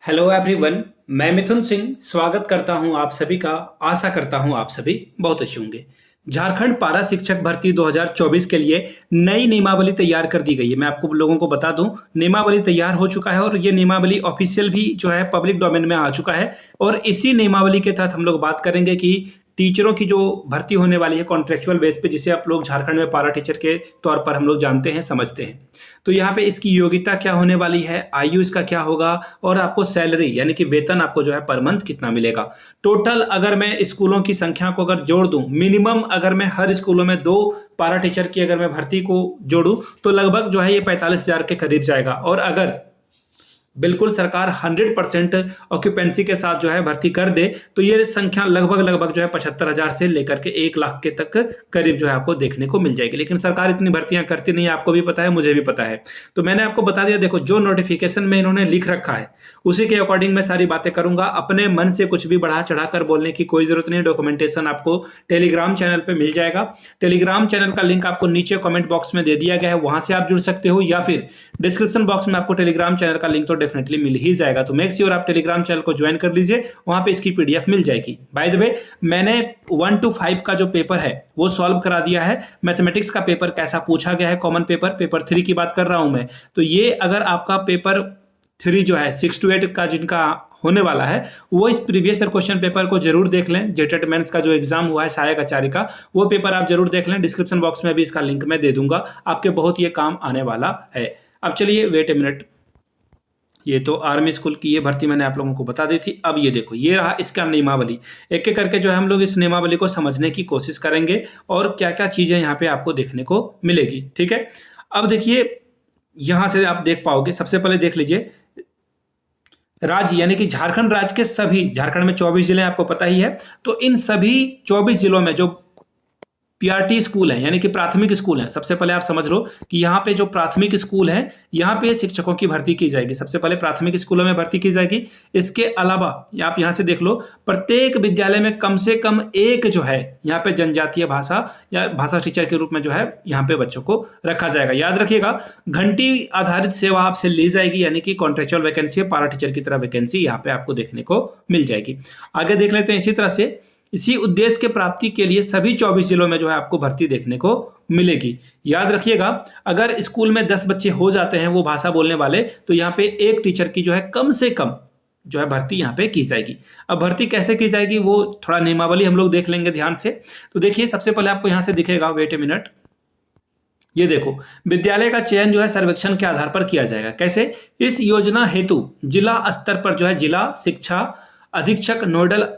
Hello everyone. मैं मिथुन सिंह स्वागत करता हूं आप सभी का। आशा करता हूं आप सभी बहुत अच्छे होंगे। झारखंड पारा शिक्षक भर्ती 2024 के लिए नई नियमावली तैयार कर दी गई है। मैं आपको लोगों को बता दूं, नियमावली तैयार हो चुका है और ये नियमावली ऑफिशियल भी जो है पब्लिक डोमेन में आ चुका है। और इसी नियमावली के तहत हम लोग बात करेंगे कि टीचरों की जो भर्ती होने वाली है कॉन्ट्रेक्चुअल बेस पे, जिसे आप लोग झारखंड में पारा टीचर के तौर पर हम लोग जानते हैं समझते हैं। तो यहाँ पे इसकी योग्यता क्या होने वाली है, आयु इसका क्या होगा और आपको सैलरी यानी कि वेतन आपको जो है पर मंथ कितना मिलेगा। टोटल अगर मैं स्कूलों की संख्या को अगर जोड़ दूं, मिनिमम अगर मैं हर स्कूलों में 2 पारा टीचर की अगर मैं भर्ती को जोड़ूं तो लगभग जो है ये 45,000 के करीब जाएगा। और अगर बिल्कुल सरकार 100% ऑक्यूपेंसी के साथ जो है भर्ती कर दे तो ये संख्या लगभग जो है 75,000 से लेकर के 1 लाख के तक करीब जो है आपको देखने को मिल जाएगी। लेकिन सरकार इतनी भर्तियां करती नहीं है, आपको भी पता है, मुझे भी पता है। तो मैंने आपको बता दिया, देखो जो नोटिफिकेशन में इन्होंने लिख रखा है उसी के अकॉर्डिंग मैं सारी बातें करूंगा। अपने मन से कुछ भी बढ़ा चढ़ा कर बोलने की कोई जरूरत नहीं। डॉक्यूमेंटेशन आपको टेलीग्राम चैनल पर मिल जाएगा। टेलीग्राम चैनल का लिंक आपको नीचे कॉमेंट बॉक्स में दे दिया गया है, वहां से आप जुड़ सकते हो, या फिर डिस्क्रिप्शन बॉक्स में आपको टेलीग्राम चैनल का लिंक तो डेफिनेटली मिल ही जाएगा। तो मेक श्योर आप टेलीग्राम चैनल को ज्वाइन कर लीजिए, वहां पे इसकी पीडीएफ मिल जाएगी। बाय द वे, मैंने 1 to 5 का जो पेपर है वो सॉल्व करा दिया है। मैथमेटिक्स का पेपर कैसा पूछा गया है, कॉमन पेपर 3 की बात कर रहा हूं मैं। तो ये अगर आपका पेपर 3 जो है 6 to 8 का जिनका होने वाला है वो इस प्रीवियस ईयर क्वेश्चन पेपर को जरूर देख लें। जेटेट मेंस का जो एग्जाम हुआ है सहायक आचार्य का, वो पेपर आप जरूर देख लें। डिस्क्रिप्शन बॉक्स में भी इसका लिंक मैं दे दूंगा, आपके बहुत ये काम आने वाला है। अब चलिए वेट ए मिनट, ये तो आर्मी स्कूल की ये भर्ती मैंने आप लोगों को बता दी थी। अब ये देखो, ये रहा इसका नियमावली। एक एक करके जो है हम लोग इस नियमावली को समझने की कोशिश करेंगे और क्या क्या चीजें यहाँ पे आपको देखने को मिलेगी। ठीक है, अब देखिए यहां से आप देख पाओगे। सबसे पहले देख लीजिए, राज्य यानी कि झारखंड राज्य के सभी, झारखंड में 24 जिले आपको पता ही है, तो इन सभी 24 जिलों में जो पीआरटी स्कूल है यानी कि प्राथमिक स्कूल है, सबसे पहले आप समझ लो कि यहाँ पे जो प्राथमिक स्कूल है यहाँ पे शिक्षकों की भर्ती की जाएगी। सबसे पहले प्राथमिक स्कूलों में भर्ती की जाएगी। इसके अलावा आप यहाँ से देख लो, प्रत्येक विद्यालय में कम से कम एक जो है यहाँ पे जनजातीय भाषा या भाषा टीचर के रूप में जो है यहाँ पे बच्चों को रखा जाएगा। याद रखिएगा, घंटी आधारित सेवा आपसे ली जाएगी, यानी कि कॉन्ट्रेक्चुअल वैकेंसी, पारा टीचर की तरह वैकेंसी यहाँ पे आपको देखने को मिल जाएगी। आगे देख लेते हैं। इसी तरह से इसी उद्देश्य के प्राप्ति के लिए सभी 24 जिलों में जो है आपको भर्ती देखने को मिलेगी। याद रखिएगा, अगर स्कूल में 10 बच्चे हो जाते हैं वो भाषा बोलने वाले, तो यहाँ पे एक टीचर की जो है कम से कम जो है भर्ती यहाँ पे की जाएगी। अब भर्ती कैसे की जाएगी वो थोड़ा नियमावली हम लोग देख लेंगे ध्यान से। तो देखिए, सबसे पहले आपको यहाँ से दिखेगा, वेट ए मिनट, ये देखो, विद्यालय का चयन जो है सर्वेक्षण के आधार पर किया जाएगा। कैसे? इस योजना हेतु जिला स्तर पर जो है जिला शिक्षा अधीक्षक नोडल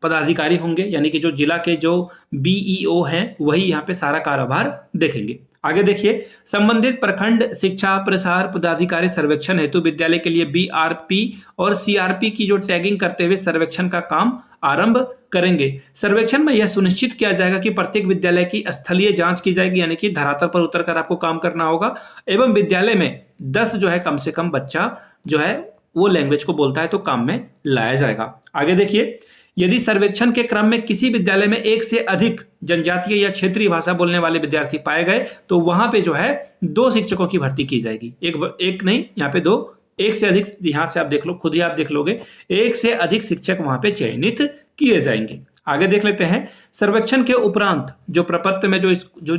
पदाधिकारी होंगे, यानी कि जो जिला के जो बीईओ हैं वही यहाँ पे सारा कारोबार देखेंगे। आगे देखिए, संबंधित प्रखंड शिक्षा प्रसार पदाधिकारी सर्वेक्षण हेतु विद्यालय के लिए बीआरपी और सीआरपी की जो टैगिंग करते हुए सर्वेक्षण का काम आरंभ करेंगे। सर्वेक्षण में यह सुनिश्चित किया जाएगा कि प्रत्येक विद्यालय की स्थलीय जांच की जाएगी, यानी कि धरातल पर उतरकर आपको काम करना होगा, एवं विद्यालय में 10 जो है कम से कम बच्चा जो है वो लैंग्वेज को बोलता है तो काम में लाया जाएगा। आगे देखिए, यदि सर्वेक्षण के क्रम में किसी विद्यालय में 1 से अधिक जनजातीय या क्षेत्रीय भाषा बोलने वाले विद्यार्थी पाए गए तो वहां पे जो है 2 शिक्षकों की भर्ती की जाएगी। एक नहीं, यहाँ पे 2, 1 से अधिक, यहां से आप देख लो, खुद ही आप देख लोगे, 1 से अधिक शिक्षक वहां पे चयनित किए जाएंगे। आगे देख लेते हैं, सर्वेक्षण के उपरांत जो प्रपत्र में जो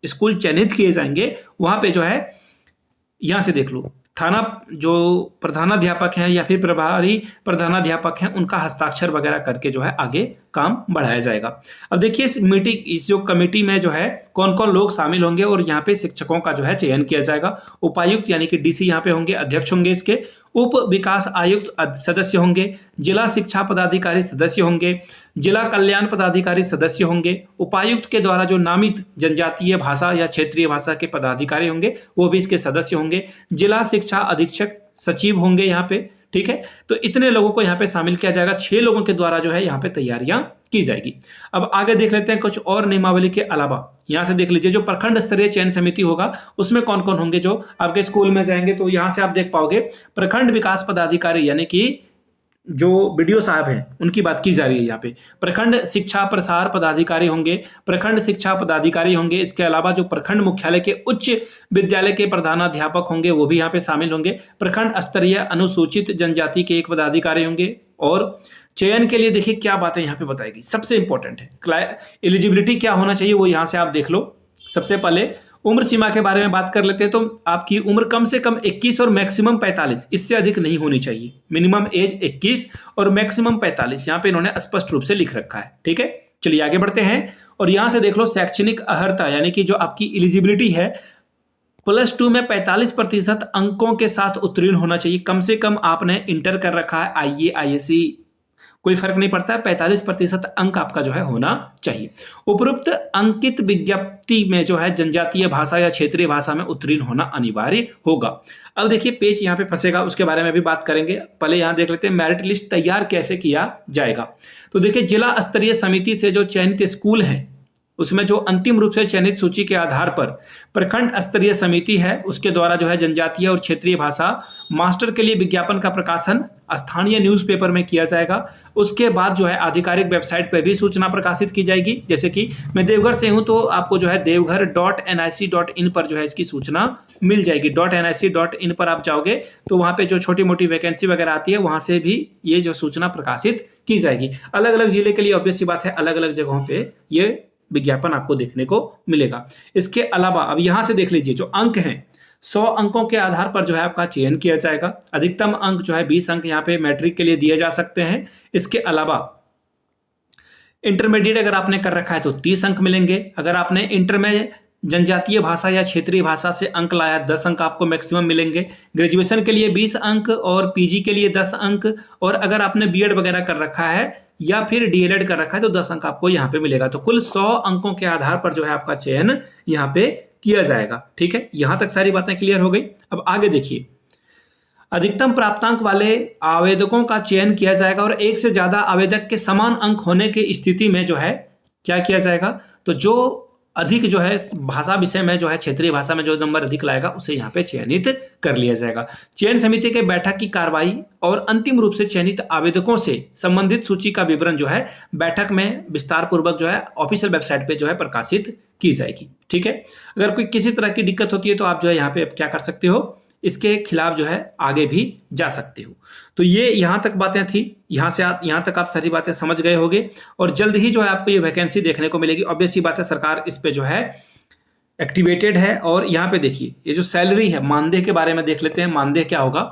स्कूल चयनित किए जाएंगे वहां पे जो है, यहां से देख लो, थाना जो प्रधानाध्यापक हैं या फिर प्रभारी प्रधानाध्यापक हैं उनका हस्ताक्षर वगैरह करके जो है आगे काम बढ़ाया जाएगा। अब देखिए, इस जो कमेटी में जो है कौन कौन लोग शामिल होंगे और यहाँ पे शिक्षकों का जो है चयन किया जाएगा। उपायुक्त यानी कि डीसी यहाँ पे होंगे, अध्यक्ष होंगे इसके, उप विकास आयुक्त सदस्य होंगे, जिला शिक्षा पदाधिकारी सदस्य होंगे, जिला कल्याण पदाधिकारी सदस्य होंगे, उपायुक्त के द्वारा जो नामित जनजातीय भाषा या क्षेत्रीय भाषा के पदाधिकारी होंगे वो भी इसके सदस्य होंगे, जिला शिक्षा अधीक्षक सचिव होंगे यहाँ पे। ठीक है, तो इतने लोगों को यहाँ पे शामिल किया जाएगा। 6 लोगों के द्वारा जो है यहाँ पे तैयारियां की जाएगी। अब आगे देख लेते हैं कुछ और नियमावली के अलावा। यहाँ से देख लीजिए, जो प्रखंड स्तरीय चयन समिति होगा उसमें कौन कौन होंगे जो आपके स्कूल में जाएंगे, तो यहाँ से आप देख पाओगे प्रखंड विकास पदाधिकारी यानी कि जो बीडीओ साहब हैं उनकी बात की जा रही है यहाँ पे। प्रखंड शिक्षा प्रसार पदाधिकारी होंगे, प्रखंड शिक्षा पदाधिकारी होंगे। इसके अलावा जो प्रखंड मुख्यालय के उच्च विद्यालय के प्रधानाध्यापक होंगे वो भी यहाँ पे शामिल होंगे। प्रखंड स्तरीय अनुसूचित जनजाति के एक पदाधिकारी होंगे। और चयन के लिए देखिए क्या बातें यहाँ पे बताएगी, सबसे इंपॉर्टेंट है एलिजिबिलिटी क्या होना चाहिए वो यहाँ से आप देख लो। सबसे पहले उम्र सीमा के बारे में बात कर लेते हैं तो आपकी उम्र कम से कम 21 और मैक्सिमम 45, इससे अधिक नहीं होनी चाहिए। मिनिमम एज 21 और मैक्सिमम 45 यहाँ पे इन्होंने स्पष्ट रूप से लिख रखा है। ठीक है, चलिए आगे बढ़ते हैं और यहां से देख लो शैक्षणिक अर्हता यानी कि जो आपकी एलिजिबिलिटी है +2 में 45% अंकों के साथ उत्तीर्ण होना चाहिए। कम से कम आपने इंटर कर रखा है, आईए आईएससी कोई फर्क नहीं पड़ता, 45% अंक आपका जो है होना चाहिए। उपरोक्त अंकित विज्ञप्ति में जो है जनजातीय भाषा या क्षेत्रीय भाषा में उत्तीर्ण होना अनिवार्य होगा। अब देखिए पेज यहाँ पे फंसेगा, उसके बारे में भी बात करेंगे। पहले यहाँ देख लेते हैं मेरिट लिस्ट तैयार कैसे किया जाएगा। तो देखिए जिला स्तरीय समिति से जो चयनित स्कूल हैं उसमें जो अंतिम रूप से चयनित सूची के आधार पर प्रखंड स्तरीय समिति है उसके द्वारा जो है जनजातीय और क्षेत्रीय भाषा मास्टर के लिए विज्ञापन का प्रकाशन स्थानीय न्यूज़पेपर में किया जाएगा। उसके बाद जो है आधिकारिक वेबसाइट पर भी सूचना प्रकाशित की जाएगी। जैसे कि मैं देवघर से हूं तो आपको जो है देवघर.nic.in पर जो है इसकी सूचना मिल जाएगी। .nic.in पर आप जाओगे तो वहां पे जो छोटी मोटी वैकेंसी वगैरह आती है वहां से भी ये जो सूचना प्रकाशित की जाएगी। अलग अलग जिले के लिए ऑब्वियस सी बात है अलग अलग जगहों पे ये विज्ञापन आपको देखने को मिलेगा। इसके अलावा अब यहां से देख लीजिए जो अंक हैं 100 अंकों के आधार पर जो है आपका चयन किया जाएगा। अधिकतम अंक जो है 20 अंक यहाँ पे मैट्रिक के लिए दिए जा सकते हैं। इसके अलावा इंटरमीडिएट अगर आपने कर रखा है तो 30 अंक मिलेंगे। अगर आपने इंटर में जनजातीय भाषा या क्षेत्रीय भाषा से अंक लाया 10 अंक आपको मैक्सिमम मिलेंगे। ग्रेजुएशन के लिए 20 अंक और पीजी के लिए 10 अंक, और अगर आपने बीएड वगैरह कर रखा है या फिर डीएलएड कर रखा है तो 10 अंक आपको यहाँ पे मिलेगा। तो कुल 100 अंकों के आधार पर जो है आपका चयन यहाँ पे किया जाएगा। ठीक है, यहां तक सारी बातें क्लियर हो गई। अब आगे देखिए अधिकतम प्राप्तांक वाले आवेदकों का चयन किया जाएगा और एक से ज्यादा आवेदक के समान अंक होने की स्थिति में जो है क्या किया जाएगा, तो जो अधिक जो है भाषा विषय में जो है क्षेत्रीय भाषा में जो नंबर अधिक लाएगा उसे यहाँ पे चयनित कर लिया जाएगा। चयन समिति के बैठक की कार्रवाई और अंतिम रूप से चयनित आवेदकों से संबंधित सूची का विवरण जो है बैठक में विस्तार पूर्वक जो है ऑफिशियल वेबसाइट पे जो है प्रकाशित की जाएगी। ठीक है, अगर कोई किसी तरह की दिक्कत होती है तो आप जो है यहाँ पे क्या कर सकते हो, इसके खिलाफ जो है आगे भी जा सकते हो। तो ये यहाँ तक बातें थी, यहाँ से यहाँ तक आप सारी बातें समझ गए होंगे और जल्द ही जो है आपको ये वैकेंसी देखने को मिलेगी। ऑब्वियस सी बात है सरकार इस पे जो है एक्टिवेटेड है। और यहाँ पे देखिए ये जो सैलरी है मानदेय के बारे में देख लेते हैं। मानदेय क्या होगा,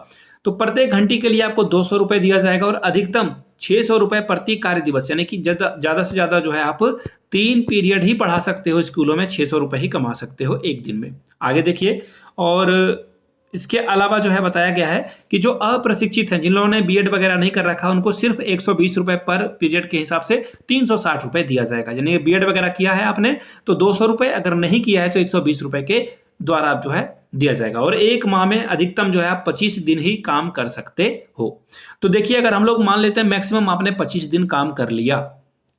तो प्रत्येक घंटे के लिए आपको 200 रुपए दिया जाएगा और अधिकतम 600 रुपए प्रति कार्य दिवस, यानी कि ज्यादा से ज्यादा जो है आप 3 पीरियड ही पढ़ा सकते हो स्कूलों में, 600 रुपए ही कमा सकते हो एक दिन में। आगे देखिए, और इसके अलावा जो है बताया गया है कि जो अप्रशिक्षित हैं जिन लोगों ने बीएड वगैरह नहीं कर रखा उनको सिर्फ 120 रुपए पर पीरियड के हिसाब से 360 रुपए दिया जाएगा। यानी बीएड वगैरह किया है आपने तो 200 रुपए, अगर नहीं किया है तो 120 रुपए के द्वारा आप जो है दिया जाएगा। और एक माह में अधिकतम जो है आप 25 दिन ही काम कर सकते हो। तो देखिए अगर हम लोग मान लेते हैं मैक्सिमम आपने 25 दिन काम कर लिया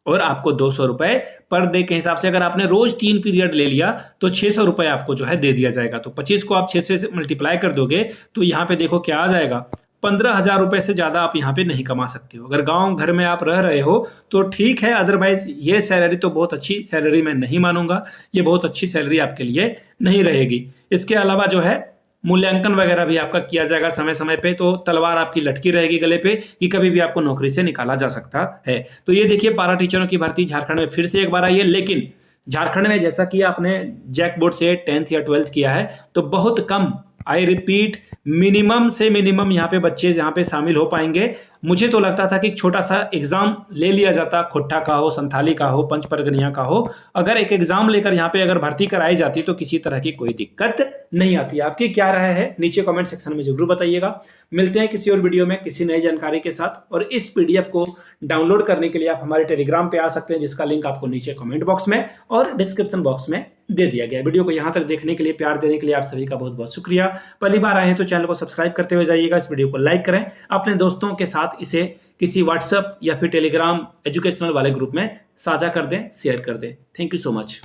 और आपको 200 रुपए पर डे के हिसाब से, अगर आपने रोज 3 पीरियड ले लिया तो 600 रुपए आपको जो है दे दिया जाएगा। तो 25 को आप 6 से मल्टीप्लाई कर दोगे तो यहाँ पे देखो क्या आ जाएगा, 15,000 रुपए से ज्यादा आप यहाँ पे नहीं कमा सकते हो। अगर गांव घर में आप रह रहे हो तो ठीक है, अदरवाइज ये सैलरी तो बहुत अच्छी सैलरी मैं नहीं मानूंगा, ये बहुत अच्छी सैलरी आपके लिए नहीं रहेगी। इसके अलावा जो है मूल्यांकन वगैरह भी आपका किया जाएगा समय समय पे, तो तलवार आपकी लटकी रहेगी गले पे कि कभी भी आपको नौकरी से निकाला जा सकता है। तो ये देखिए पारा टीचरों की भर्ती झारखंड में फिर से एक बार आई है, लेकिन झारखंड में जैसा कि आपने जैक बोर्ड से 10th या 12th किया है तो बहुत कम, आई रिपीट मिनिमम से मिनिमम यहाँ पे बच्चे यहाँ पे शामिल हो पाएंगे। मुझे तो लगता था कि छोटा सा एग्जाम ले लिया जाता, खोट्टा का हो, संथाली का हो, पंच परगनिया का हो, अगर एक एग्जाम लेकर यहाँ पे अगर भर्ती कराई जाती तो किसी तरह की कोई दिक्कत नहीं आती। आपकी क्या राय है नीचे कमेंट सेक्शन में जरूर बताइएगा। मिलते हैं किसी और वीडियो में किसी नई जानकारी के साथ। और इस पीडीएफ को डाउनलोड करने के लिए आप हमारे टेलीग्राम पे आ सकते हैं, जिसका लिंक आपको नीचे कमेंट बॉक्स में और डिस्क्रिप्शन बॉक्स में दे दिया गया। वीडियो को यहाँ तक देखने के लिए, प्यार देने के लिए आप सभी का बहुत बहुत शुक्रिया। पहली बार आए हैं तो चैनल को सब्सक्राइब करते हुए जाइएगा, इस वीडियो को लाइक करें, अपने दोस्तों के साथ इसे किसी व्हाट्सएप या फिर टेलीग्राम एजुकेशनल वाले ग्रुप में साझा कर दें, शेयर कर दें। Thank you so much.